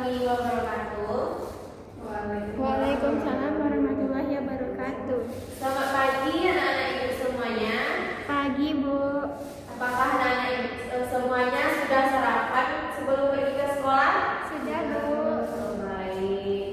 warahmatullahi wabarakatuh. Waalaikumsalam warahmatullahi wabarakatuh. Selamat pagi anak-anak ibu semuanya. Pagi, Bu. Apakah anak-anak ibu semuanya sudah sarapan sebelum pergi ke sekolah? Sudah, Bu. Baik.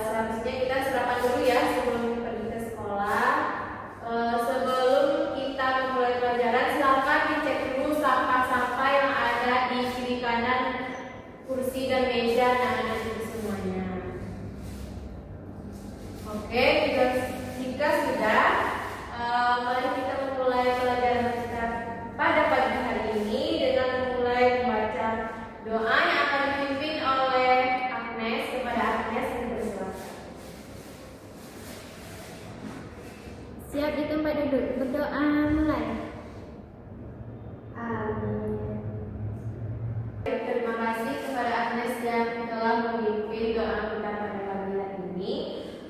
Selanjutnya kita sarapan dulu ya sebelum pergi ke sekolah. Sebelum kita memulai pelajaran, silakan dicek dulu sampah-sampah yang ada di kiri kanan kursi dan meja anak-anak ibu semuanya. Oke, jika sudah, mari kita memulai pelajaran kita pada pagi hari ini dengan memulai membaca doa yang akan dipimpin oleh Agnes. Kepada Agnes, dipersilakan. Siap ditumpah duduk. Berdoa mulai. Amin. Terima kasih kepada Agnes yang telah memimpin doa kita pada pagi hari ini.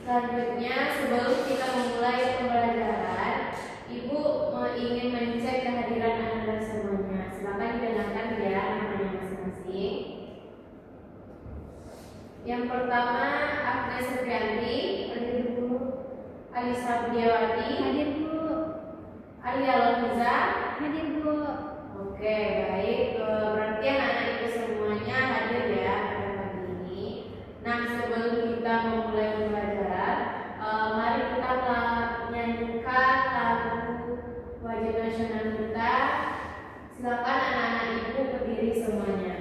Selanjutnya, sebelum kita memulai pembelajaran, Ibu ingin mengecek kehadiran anak-anak semuanya. Silakan didengarkan ya namanya masing-masing. Yang pertama, Agnes Supriyanti, hadir Bu. Alisa Budiawati, Hadir, Bu. Alia Lohiza, Hadir, Bu. Oke, baik. Berarti anak-anak ibu semuanya hadir ya pada pagi ini. Nah, sebelum kita memulai pembelajaran, mari kita menyanyikan lagu wajib nasional kita. Silakan anak-anak ibu berdiri semuanya.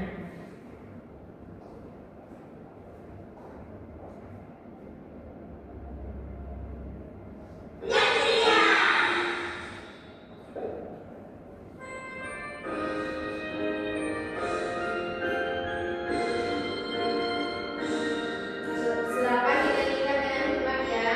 Silakan dinyanyikan dengan cepat ya.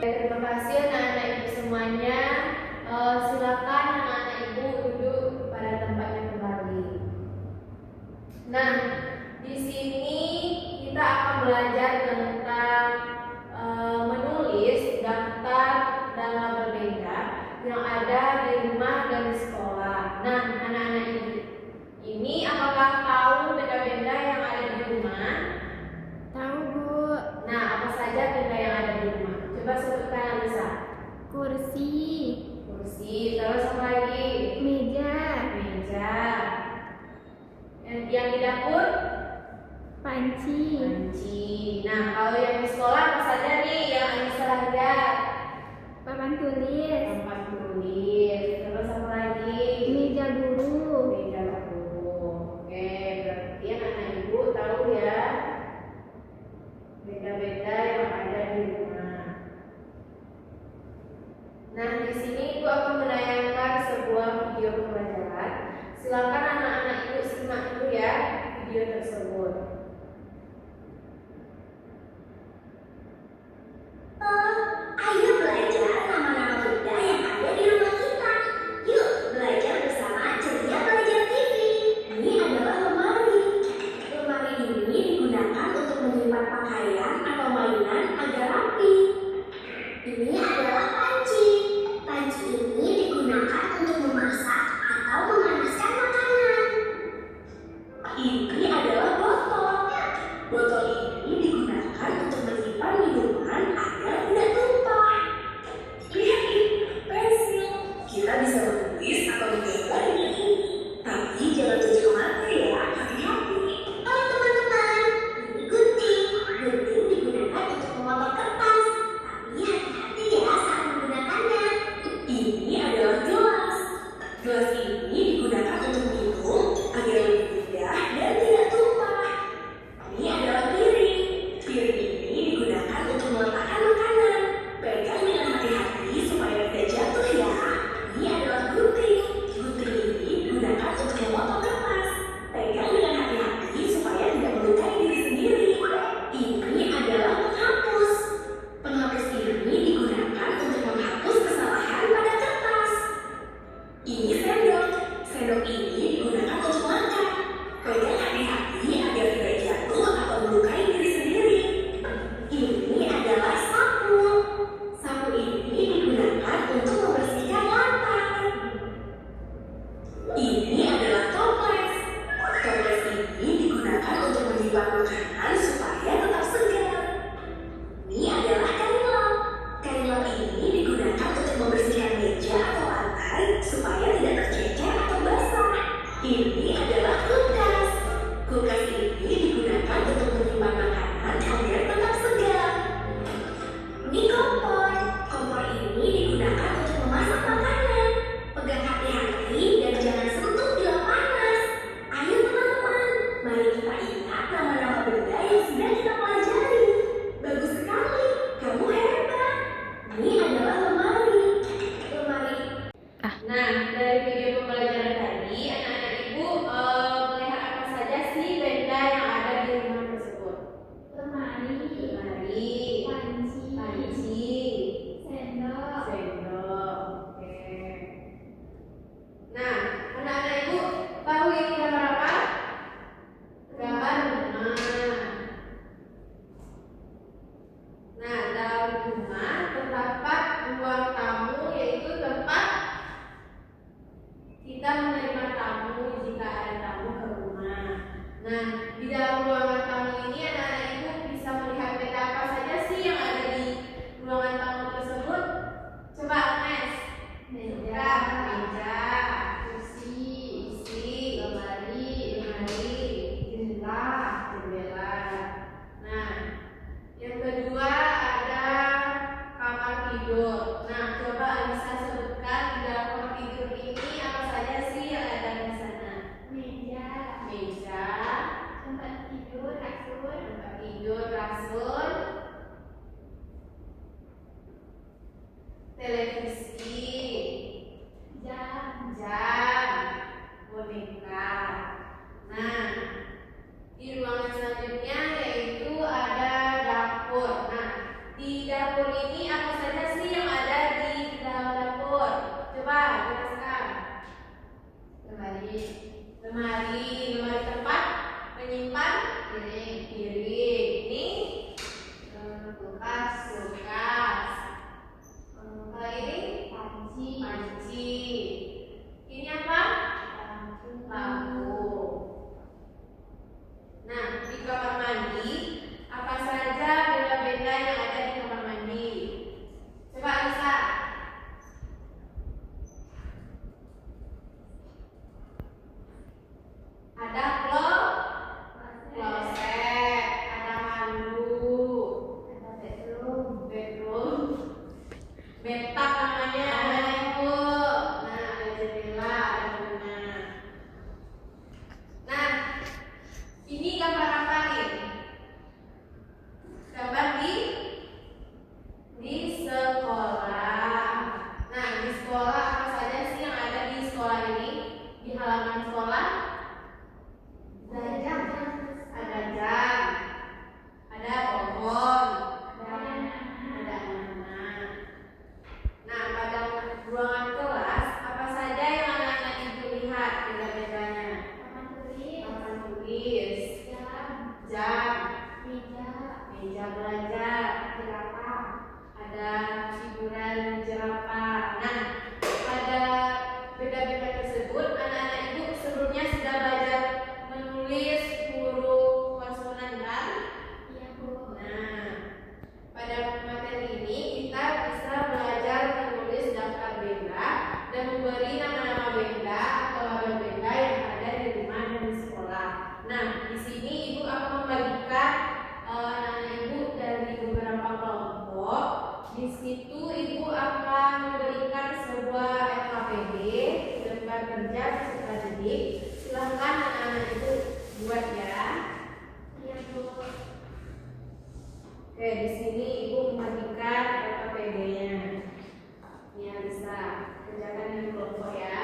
Terima kasih anak-anak ibu semuanya. Silakan anak-anak ibu duduk pada tempatnya kembali. Nah, di sini kita akan belajar tentang menulis daftar dan label benda yang ada di rumah dan di sekolah. Nah, anak-anak ibu ini apakah tahu benda-benda yang ada di rumah? Tahu, Bu. Nah, apa saja benda yang ada di rumah? Coba sebutkan Alisa. Kursi, Kursi, terus apa lagi? meja, Meja. Yang di dapur? panci, Panci. Nah, kalau yang di sekolah apa saja nih yang Alisa lihat? papan tulis, Tempat tulis. Terus apa lagi? meja guru, Meja guru. Oke, berarti anak ibu tahu ya benda-benda yang ada di rumah. Nah, di sini ibu akan menayangkan sebuah video pembelajaran. Silakan anak-anak ibu simak dulu ya video tersebut. Ayo belajar nama-nama benda yang ada di rumah kita. Yuk belajar bersama Ceria Belajar TV. Ini adalah lemari. Lemari ini digunakan untuk menyimpan pakaian atau mainan agar rapi. Ini adalah panci. Panci ini digunakan untuk memasak atau memanaskan makanan. Ini adalah botol. Botol ini digunakan untuk menyimpan minuman agar tidak tumpah. menyimpan makanan supaya tetap segar. Ini adalah kain lap. Kain lap ini digunakan untuk membersihkan meja atau lantai supaya tidak tercecer atau basah. Ini adalah kulkas. Kulkas ini digunakan untuk menyimpan makanan agar tetap segar. Ini kompor. Kompor ini digunakan untuk memasak makanan. Pegang hati-hati dan jangan sentuh bila panas. Ayo teman-teman, mari kita ingat nama-nama benda yang sudah kita pelajari. Bagus sekali, kamu hebat. Ini adalah lemari. Lemari. Nah, dari video pembelajaran tadi, anak-anak ibu melihat apa saja sih benda yang ada di rumah tersebut? Lemari. Lemari, panci, Sendok. sendok. Oke. Nah, anak-anak ibu tahu ini gambar apa? Gambar rumah. Nah, dalam rumah terdapat ruang tamu, yaitu tempat kita menerima tamu jika ada tamu ke rumah. Nah, di dalam ruangan tamu ini anak-anak ibu bisa melihat benda apa saja sih yang ada di ruangan tamu tersebut? Coba Agnes. Meja, kursi, lemari, jendela. Nah, yang kedua ada kamar tidur. Nah, coba Alisa sebutkan di dalam kamar tidur ini apa saja sih yang ada di sana? Meja, Tempat tidur, kasur, televisi, jam, boneka. Nah, di ruangan selanjutnya yaitu ada dapur. Nah, di dapur ini apa saja sih yang ada di dalam dapur? Coba jelaskan. Lemari tempat menyimpan piring. Ini kulkas. Kalau ini panci. Ini apa? Lampu. Nah, di kamar mandi apa saja benda-benda yang ada di kamar mandi? Coba Alisa. Ada kloset, ada handuk, bedroom, bathtub namanya, ada ibu. Nah, ada jendela, ada bunga. Nah, ini gambar apa nih? Gambar di sekolah. Nah, di sekolah apa saja sih yang ada di sekolah ini? Di halaman sekolah ada jam, ada pohon, ada anak-anak. Nah, pada ruangan kelas apa saja yang anak-anak ibu lihat benda-bendanya? Papan tulis, jam, meja belajar, ada hiburan jerapah. Nah, pada benda-benda tersebut anak-anak ibu sebelumnya sudah belajar menulis huruf konsonan kan? Nah, pada materi ini kita bisa belajar menulis daftar benda dan memberi nama-nama benda atau label benda yang ada di rumah dan di sekolah. Nah, di sini ibu akan membagikan anak-anak ibu dari beberapa kelompok. Di situ ibu akan memberikan sebuah LKPD, lembar kerja peserta didik. Silahkan anak-anak ibu buat ya. Oke, di sini ibu membagikan LKPD-nya. Ini bisa kerjakan di kelompok ya.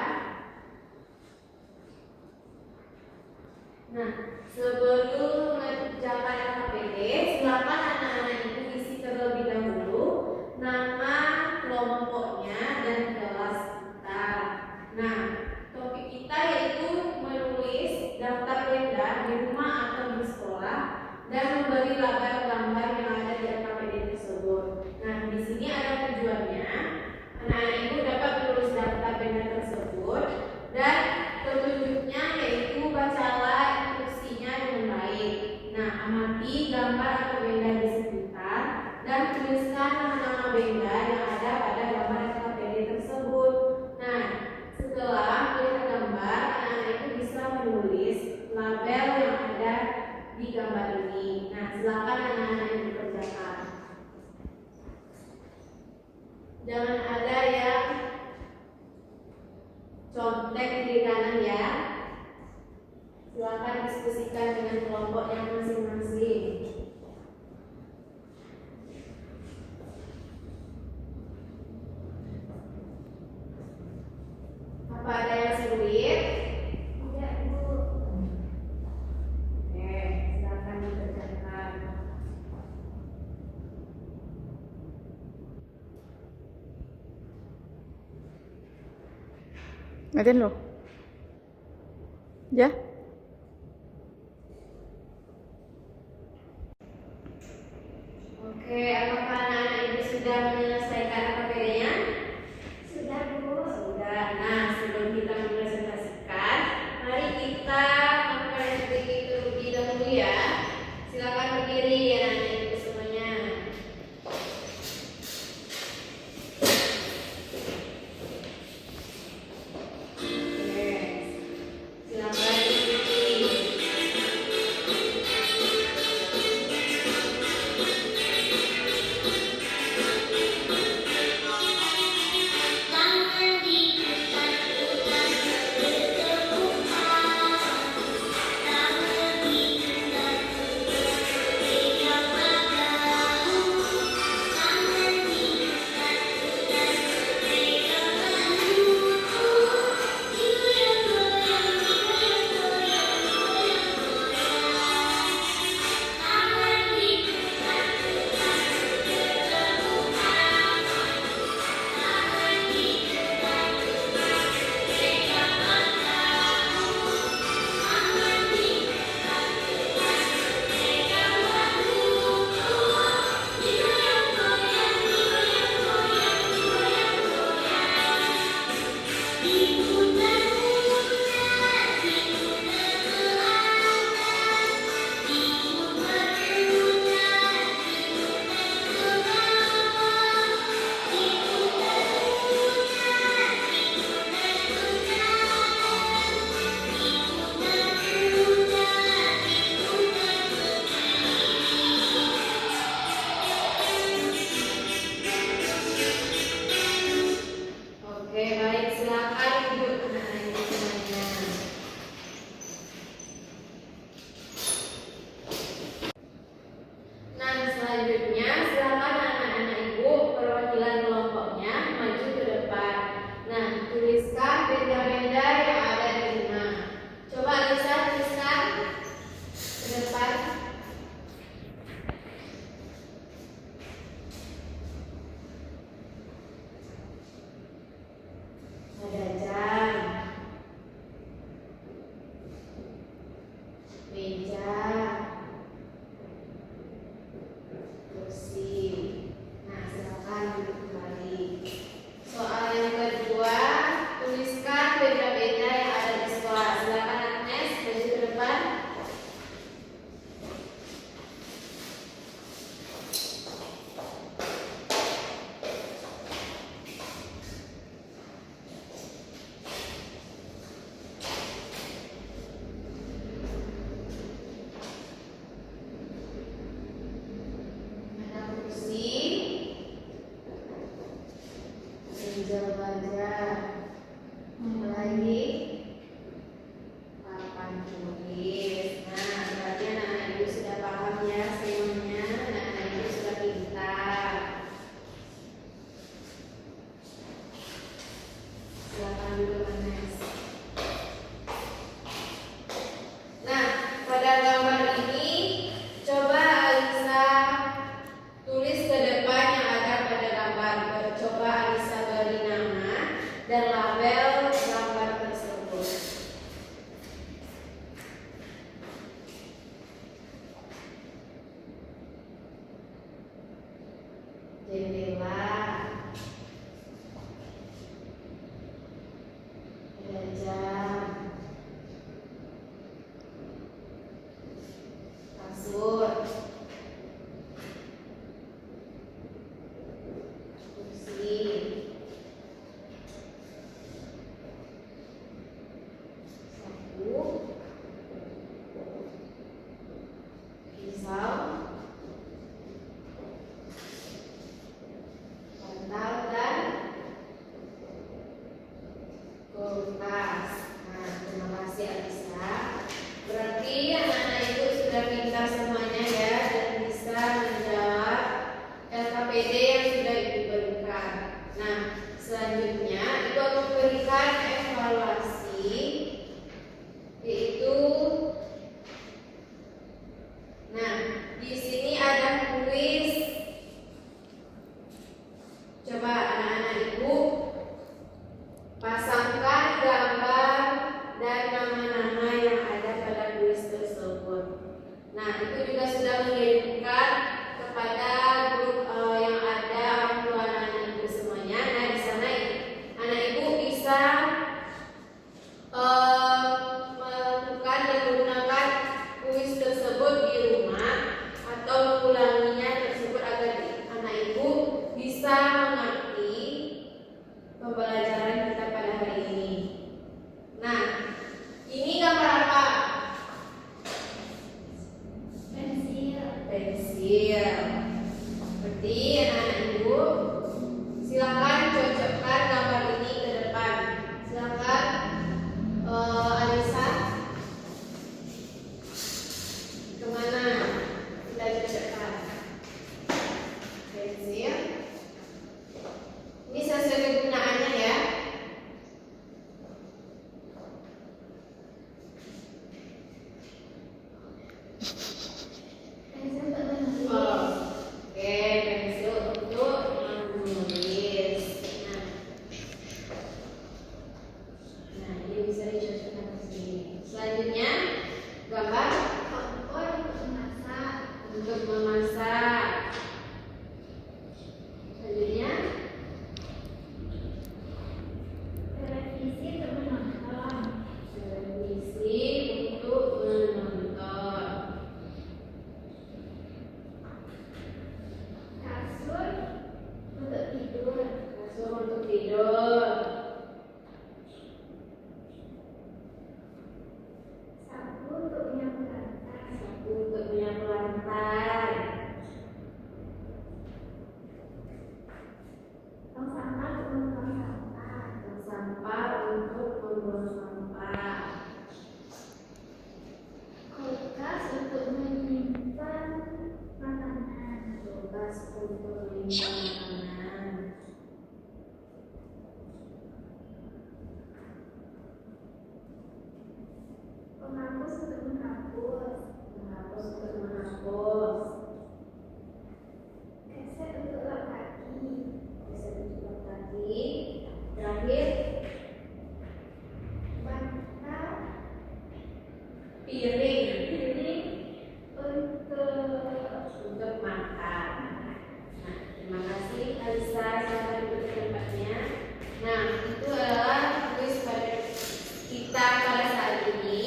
Nah, sebelum mengerjakan LKPD, silakan anak-anak ibu isi terlebih dahulu nama kelompoknya dan kelas kita. Nah, topik kita yaitu amati gambar atau benda di sekitar dan tuliskan nama-nama benda yang ada pada gambar NKPD tersebut. Nah, setelah melihat gambar, anak-anak itu bisa menulis label yang ada di gambar ini. Nah, silakan anak-anak ini dikerjakan. Jangan ada yang contek kiri kanan ya. Silakan diskusikan dengan kelompoknya masing-masing. Apa ada yang sulit? Tidak, Bu. Oke, silakan dikerjakan. Ngatin lo? Ya? Oke, apakah anak-anak ibu sudah menyelesaikan KPD-nya? Sudah, Bu. Sudah. Nah, sebelum kita mempresentasikan, mari kita melakukan strategi terlebih dahulu ya. Silakan berdiri ya anak-anak ibu semuanya. Oke, silakan berdiri. kuis. Coba anak-anak ibu pasangkan gambar dan nama-nama yang ada pada kuis tersebut. Nah, itu juga sudah mengirimkan kepada grup yang ada orang tua anak-anak ibu semuanya. Nah, di sana anak ibu bisa melakukan dan menggunakan kuis tersebut di rumah atau mengulanginya tersebut agar anak ibu bisa mengerti pembelajaran kita pada hari ini. Nah, ini gambar apa? Pensil. Pensil. Seperti anak-anak ibu, silakan cocokkan gambar ini ke depan. Silakan Alisa, kemana kita cocokkan pensil? Ini sesuai kegunaannya ya. Pensil untuk menulis. Oke, pensil untuk menulis. Nah, ini bisa dicocokkan ke sini. Selanjutnya, gambar Kompor untuk memasak. untuk memasak. Selanjutnya, Televisi untuk menonton. televisi untuk menonton. Kasur untuk tidur. Kasur untuk tidur. Sapu untuk menyapu lantai. Sapu untuk menyapu lantai. Tong sampah untuk membuang sampah. Tong sampah untuk membuang sampah. Kulkas untuk menyimpan makanan. Kulkas untuk menyimpan makanan. Penghapus untuk menghapus. Menghapus untuk menghapus. Keset untuk lap kaki. Bisa dicoba tadi. Terakhir, Bantal. piring Piring untuk makan. Nah, terima kasih Alisa, selamat duduk di tempatnya. Nah, itu adalah kuis pada kita pada saat ini.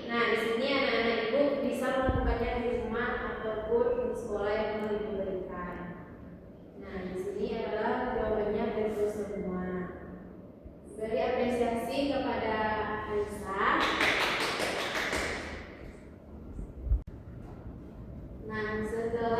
Nah, di sini anak-anak ibu bisa melakukannya di rumah ataupun di sekolah yang telah ibu berikan. Nah, di sini adalah jawabannya betul semua. Beri apresiasi kepada Alisa. Nah, setelah